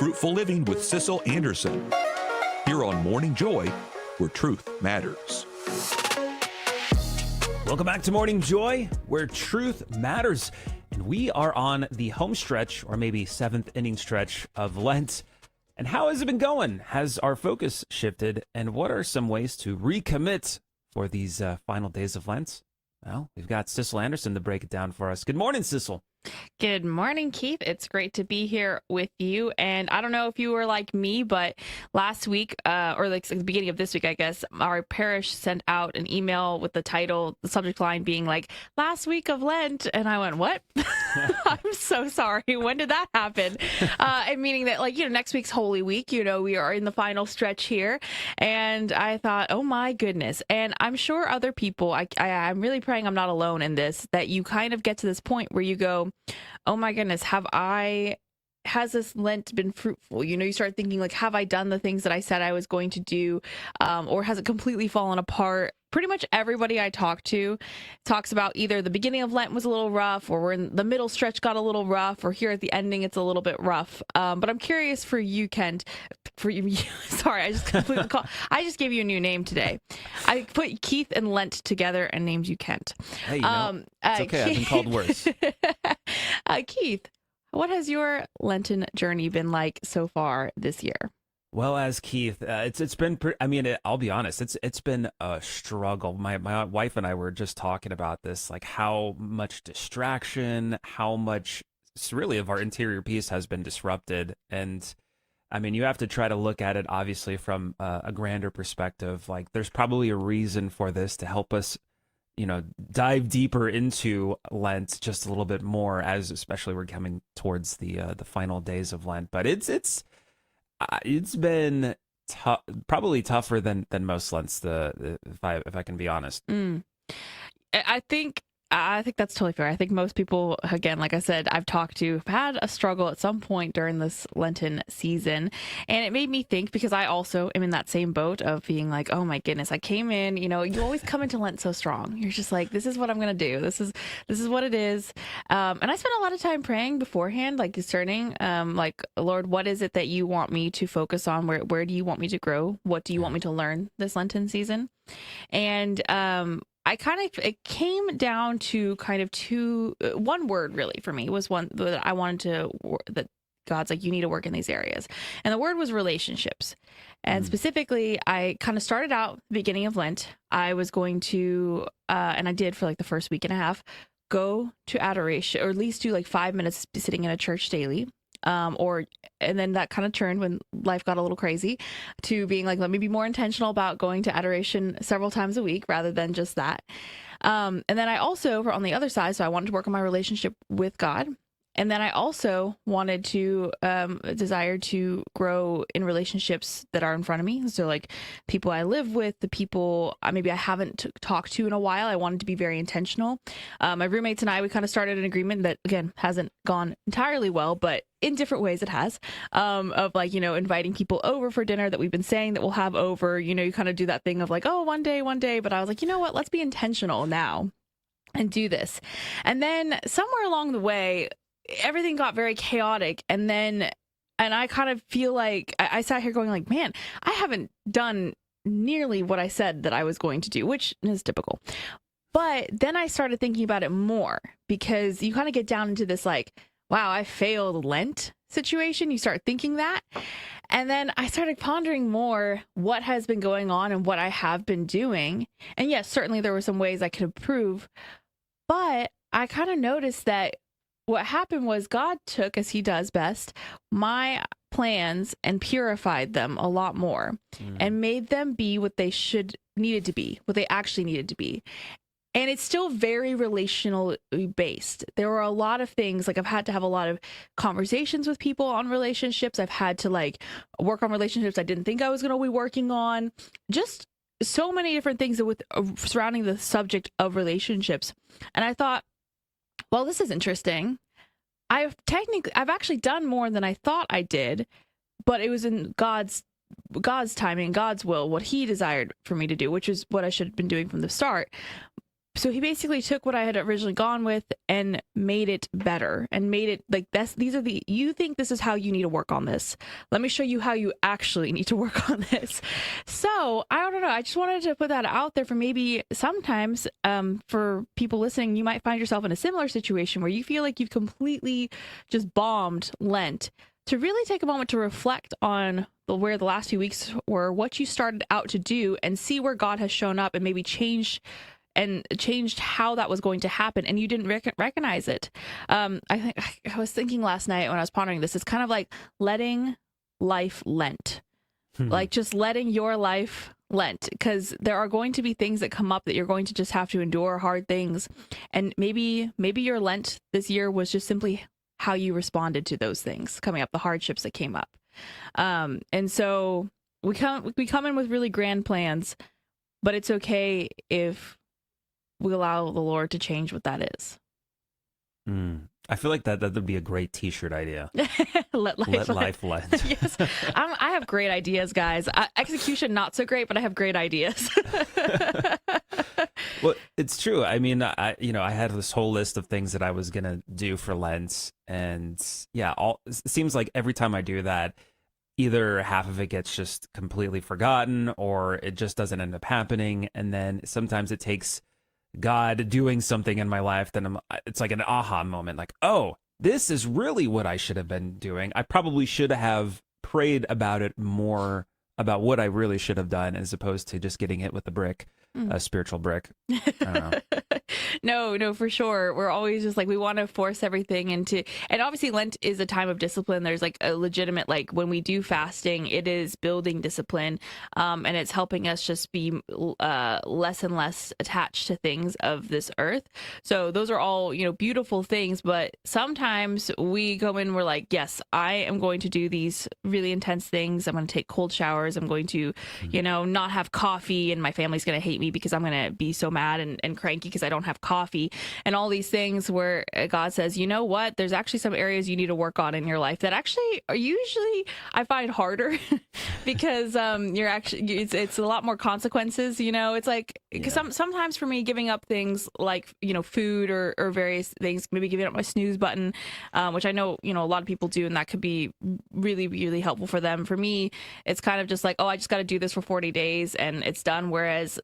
Fruitful Living with Sissel Anderson. Here on Morning Joy, where truth matters. Welcome back to Morning Joy, where truth matters. And we are on the home stretch, or maybe seventh inning stretch of Lent. And how has it been going? Has our focus shifted? And what are some ways to recommit for these final days of Lent? Well, we've got Sissel Anderson to break it down for us. Good morning, Sissel. Good morning, Keith. It's great to be here with you. And I don't know if you were like me, but last week, or like the beginning of this week, I guess, our parish sent out an email with the title, the subject line being like, last week of Lent. And I went, what? I'm so sorry. When did that happen? And meaning that, like, next week's Holy Week, we are in the final stretch here. And I thought, oh my goodness. And I'm sure other people, I'm really praying I'm not alone in this, that you kind of get to this point where you go, oh my goodness, has this Lent been fruitful? You start thinking, like, have I done the things that I said I was going to do? Or has it completely fallen apart? Pretty much everybody I talk to talks about either the beginning of Lent was a little rough, or we're in the middle stretch got a little rough, or here at the ending it's a little bit rough. But I'm curious for you, Kent. For you, sorry, I just completely I just gave you a new name today. I put Keith and Lent together and named you Kent. Hey, it's okay. I've been called worse. Keith, what has your Lenten journey been like so far this year? Well, as Keith, it's been. I'll be honest. It's been a struggle. My wife and I were just talking about this, like how much distraction, how much really of our interior peace has been disrupted, and you have to try to look at it obviously from a grander perspective. Like, there's probably a reason for this to help us, dive deeper into Lent just a little bit more, as especially we're coming towards the final days of Lent. But it's been tough, probably tougher than most Lents. If I can be honest. I think that's totally fair. I think most people, again, like I said, I've talked to, have had a struggle at some point during this Lenten season. And it made me think, because I also am in that same boat of being like, oh my goodness, I came in, you always come into Lent so strong. You're just like, this is what I'm going to do. This is what it is. And I spent a lot of time praying beforehand, like discerning, like, Lord, what is it that you want me to focus on? Where do you want me to grow? What do you want me to learn this Lenten season? And, it came down to kind of one word really for me was one that I wanted that God's like, you need to work in these areas. And the word was relationships. And specifically, I kind of started out the beginning of Lent. I was going to, and I did for like the first week and a half, go to adoration, or at least do like 5 minutes sitting in a church daily. And then that kind of turned when life got a little crazy to being like, let me be more intentional about going to adoration several times a week rather than just that. And then I also, on the other side, so I wanted to work on my relationship with God. And then I also wanted to, desire to grow in relationships that are in front of me. So like people I live with, the people maybe I haven't talked to in a while. I wanted to be very intentional. My roommates and I, we kind of started an agreement that, again, hasn't gone entirely well, but in different ways it has, of like, inviting people over for dinner that we've been saying that we'll have over. You kind of do that thing of like, oh, one day. But I was like, you know what, let's be intentional now and do this. And then somewhere along the way, everything got very chaotic. And I kind of feel like I sat here going like, man, I haven't done nearly what I said that I was going to do, which is typical. But then I started thinking about it more, because you kind of get down into this like, wow, I failed Lent situation. You start thinking that. And then I started pondering more what has been going on and what I have been doing. And yes, certainly there were some ways I could improve, but I kind of noticed that what happened was God took, as he does best, my plans and purified them a lot more and made them be what they needed to be, what they actually needed to be. And it's still very relationally based. There were a lot of things, like I've had to have a lot of conversations with people on relationships. I've had to like work on relationships I didn't think I was going to be working on. Just so many different things with surrounding the subject of relationships. And I thought, well, this is interesting. I've actually done more than I thought I did, but it was in God's timing, God's will, what he desired for me to do, which is what I should have been doing from the start. so he basically took what I had originally gone with and made it better and made it like this. You think this is how you need to work on this. Let me show you how you actually need to work on this. So I don't know. I just wanted to put that out there for maybe sometimes for people listening, you might find yourself in a similar situation where you feel like you've completely just bombed Lent, to really take a moment to reflect on where the last few weeks were, what you started out to do, and see where God has shown up and maybe changed how that was going to happen, and you didn't recognize it. I was thinking last night when I was pondering this, it's kind of like letting life Lent, like just letting your life Lent, because there are going to be things that come up that you're going to just have to endure, hard things, and maybe your Lent this year was just simply how you responded to those things coming up, the hardships that came up. And so we come in with really grand plans, but it's okay if we allow the Lord to change what that is. I feel like that would be a great T-shirt idea. Let life Lent. Yes, I have great ideas, guys. Execution not so great, but I have great ideas. Well, it's true. I mean, I had this whole list of things that I was gonna do for Lent, and yeah, it seems like every time I do that, either half of it gets just completely forgotten, or it just doesn't end up happening, and then sometimes it takes God doing something in my life, then it's like an aha moment, like, oh, this is really what I should have been doing. I probably should have prayed about it more, about what I really should have done, as opposed to just getting hit with the brick, a spiritual brick. I don't know. No, for sure. We're always just like, we want to force everything into, and obviously Lent is a time of discipline. There's like a legitimate, like when we do fasting, it is building discipline, and it's helping us just be less and less attached to things of this earth. So those are all, beautiful things, but sometimes we go in, we're like, yes, I am going to do these really intense things. I'm going to take cold showers. I'm going to, not have coffee, and my family's going to hate me because I'm going to be so mad and cranky because I don't have coffee, and all these things where God says, you know what, there's actually some areas you need to work on in your life that actually are usually, I find, harder because you're actually, it's a lot more consequences. It's like, because sometimes for me, giving up things like food or various things, maybe giving up my snooze button, which I know a lot of people do, and that could be really, really helpful for them. For me, it's kind of just like, oh, I just got to do this for 40 days and it's done. Whereas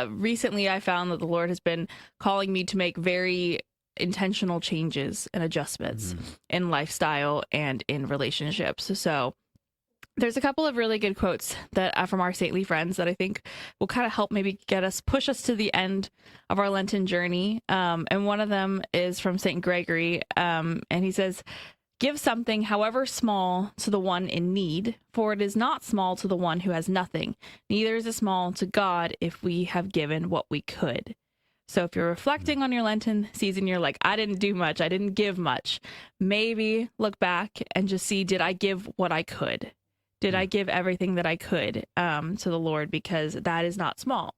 recently I found that the Lord has been calling me to make very intentional changes and adjustments in lifestyle and in relationships. So there's a couple of really good quotes that from our saintly friends that I think will kind of help maybe push us to the end of our Lenten journey. And one of them is from Saint Gregory. And he says, "Give something, however small, to the one in need, for it is not small to the one who has nothing. Neither is it small to God if we have given what we could." So if you're reflecting on your Lenten season, you're like, I didn't do much, I didn't give much. Maybe look back and just see, did I give what I could? Did I give everything that I could to the Lord? Because that is not small.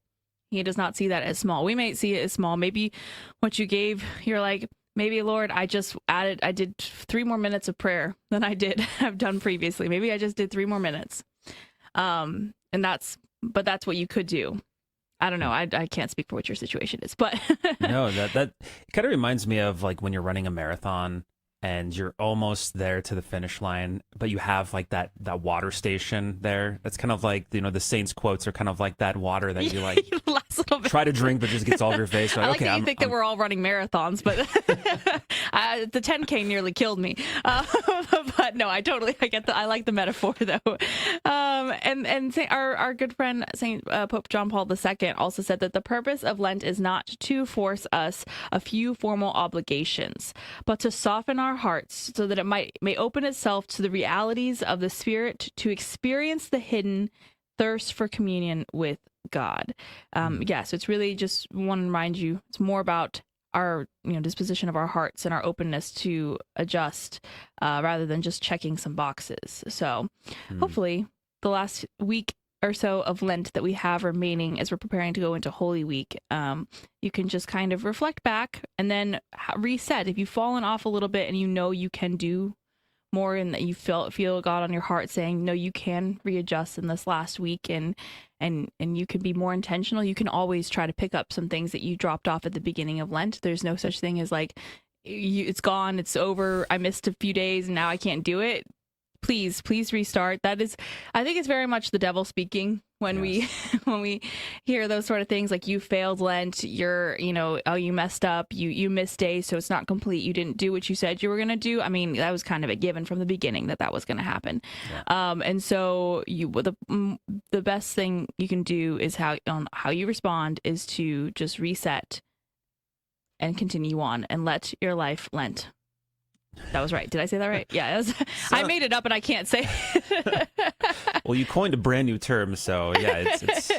He does not see that as small. We may see it as small. Maybe what you gave, you're like, maybe, Lord, I did 3 more minutes of prayer than I have done previously. Maybe I just did 3 more minutes. And that's what you could do. I don't know. I can't speak for what your situation is, but no, that kind of reminds me of like when you're running a marathon and you're almost there to the finish line, but you have like that water station there. That's kind of like, the saints' quotes are kind of like that water that you like try to drink, but just gets all over your face. Like, I like that you think that we're all running marathons, but the 10K nearly killed me. But no, I get I like the metaphor though. And our good friend Saint Pope John Paul II also said that the purpose of Lent is not to force us a few formal obligations, but to soften our hearts so that it may open itself to the realities of the Spirit, to experience the hidden thirst for communion with God. So it's really just want to remind you, it's more about our disposition of our hearts and our openness to adjust rather than just checking some boxes. So hopefully the last week or so of Lent that we have remaining as we're preparing to go into Holy Week, you can just kind of reflect back and then reset. If you've fallen off a little bit and you can do more and that you feel God on your heart saying, no, you can readjust in this last week and you can be more intentional. You can always try to pick up some things that you dropped off at the beginning of Lent. There's no such thing as like, it's gone, it's over, I missed a few days and now I can't do it. Please restart. That is, I think it's very much the devil speaking when we hear those sort of things like you failed Lent, you messed up, you missed days, so it's not complete. You didn't do what you said you were going to do. I mean, that was kind of a given from the beginning that was going to happen. Yeah. And so the best thing you can do is how you respond is to just reset and continue on and let your life Lent. That was right. Did I say that right? Yeah. I made it up and I can't say it. Well, you coined a brand new term, so yeah. It's...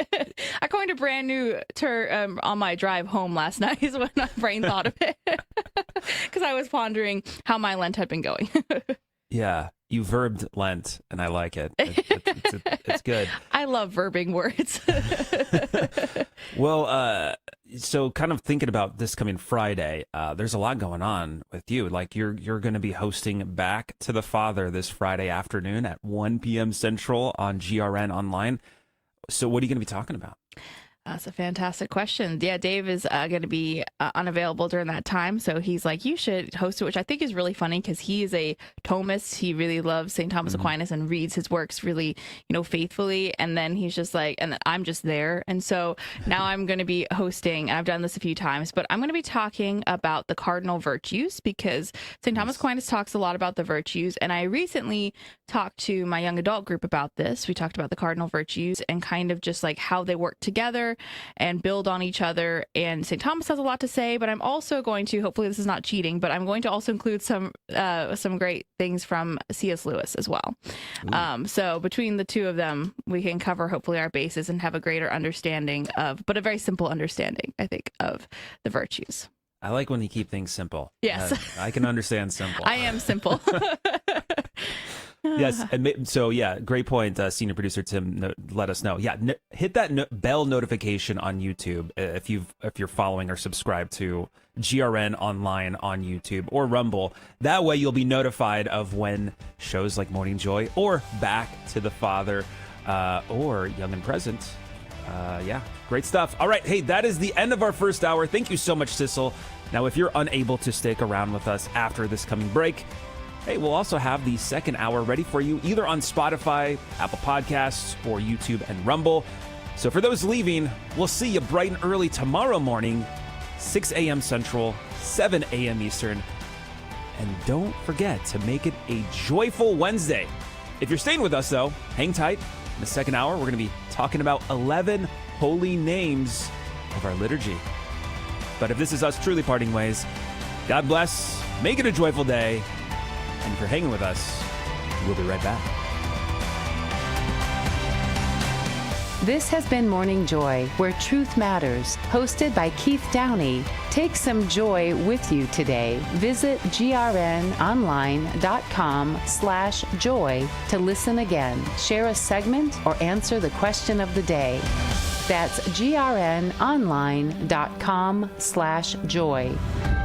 I coined a brand new term on my drive home last night is when my brain thought of it. Because I was pondering how my Lent had been going. Yeah. You verbed Lent, and I like it. It's good. I love verbing words. Well, so kind of thinking about this coming Friday, there's a lot going on with you. Like you're going to be hosting Back to the Father this Friday afternoon at 1 p.m. Central on GRN Online. So what are you going to be talking about? That's a fantastic question. Yeah, Dave is going to be unavailable during that time. So he's like, you should host it, which I think is really funny because he is a Thomist. He really loves St. Thomas Aquinas and reads his works really, faithfully. And then he's just like, and I'm just there. And so now I'm going to be hosting, and I've done this a few times, but I'm going to be talking about the cardinal virtues because St. Thomas Aquinas talks a lot about the virtues. And I recently talked to my young adult group about this. We talked about the cardinal virtues and kind of just like how they work together and build on each other. And St. Thomas has a lot to say, but I'm also going to, hopefully this is not cheating, but I'm going to also include some great things from C.S. Lewis as well. So between the two of them, we can cover hopefully our bases and have a greater understanding but a very simple understanding, I think, of the virtues. I like when you keep things simple. Yes. I can understand simple. I am simple. Yes. And so, yeah, great point. Senior producer Tim let us know. Yeah, hit that bell notification on YouTube if you're following or subscribed to GRN Online on YouTube or Rumble. That way you'll be notified of when shows like Morning Joy or Back to the Father or Young and Present. Yeah, great stuff. All right. Hey, that is the end of our first hour. Thank you so much, Sissel. Now, if you're unable to stick around with us after this coming break, hey, we'll also have the second hour ready for you either on Spotify, Apple Podcasts, or YouTube and Rumble. So for those leaving, we'll see you bright and early tomorrow morning, 6 a.m. Central, 7 a.m. Eastern. And don't forget to make it a joyful Wednesday. If you're staying with us, though, hang tight. In the second hour, we're going to be talking about 11 holy names of our liturgy. But if this is us truly parting ways, God bless, make it a joyful day, and if you're hanging with us, we'll be right back. This has been Morning Joy, where truth matters, hosted by Keith Downey. Take some joy with you today. Visit grnonline.com/joy to listen again, share a segment, or answer the question of the day. That's grnonline.com/joy.